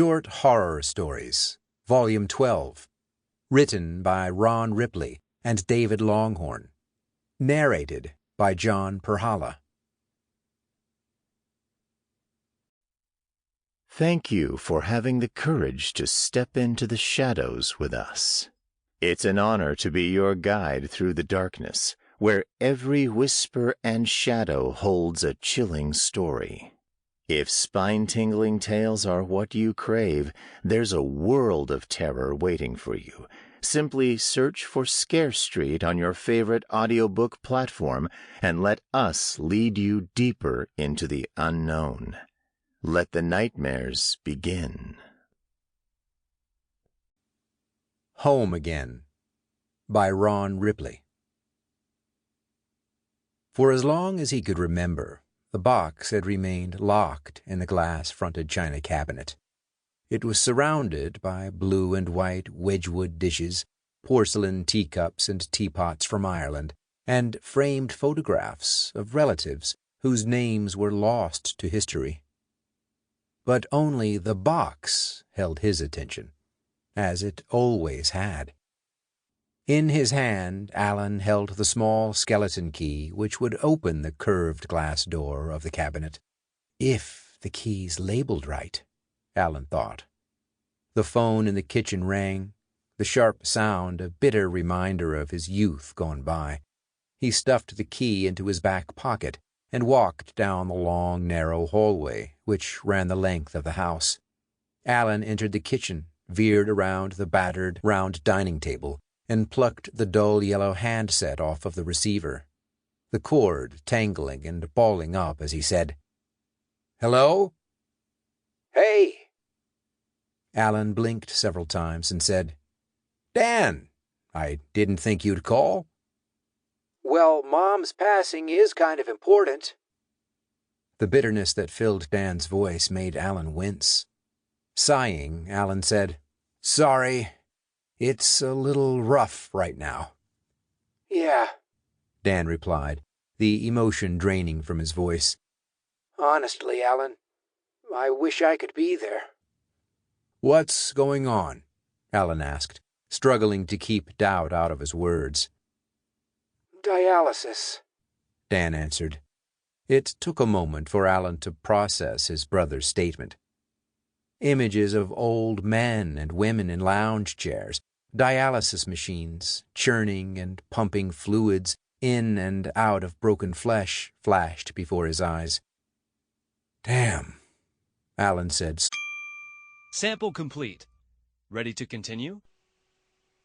Short Horror Stories, Volume 12, written by Ron Ripley and David Longhorn, narrated by John Pirhalla. Thank you for having the courage to step into the shadows with us. It's an honor to be your guide through the darkness, where every whisper and shadow holds a chilling story. If spine-tingling tales are what you crave, there's a world of terror waiting for you. Simply search for Scare Street on your favorite audiobook platform and let us lead you deeper into the unknown. Let the nightmares begin. Home Again by Ron Ripley. For as long as he could remember, the box had remained locked in the glass-fronted china cabinet. It was surrounded by blue and white Wedgwood dishes, porcelain teacups and teapots from Ireland, and framed photographs of relatives whose names were lost to history. But only the box held his attention, as it always had. In his hand, Alan held the small skeleton key which would open the curved glass door of the cabinet. If the key's labeled right, Alan thought. The phone in the kitchen rang, the sharp sound a bitter reminder of his youth gone by. He stuffed the key into his back pocket and walked down the long, narrow hallway which ran the length of the house. Alan entered the kitchen, veered around the battered, round dining table, and plucked the dull yellow handset off of the receiver, the cord tangling and balling up as he said, "Hello?" "Hey!" Alan blinked several times and said, "Dan, I didn't think you'd call." "Well, Mom's passing is kind of important." The bitterness that filled Dan's voice made Alan wince. Sighing, Alan said, "Sorry. It's a little rough right now." "Yeah," Dan replied, the emotion draining from his voice. "Honestly, Alan, I wish I could be there." "What's going on?" Alan asked, struggling to keep doubt out of his words. "Dialysis," Dan answered. It took a moment for Alan to process his brother's statement. Images of old men and women in lounge chairs, dialysis machines, churning and pumping fluids in and out of broken flesh flashed before his eyes. "Damn," Alan said. Sample complete. Ready to continue?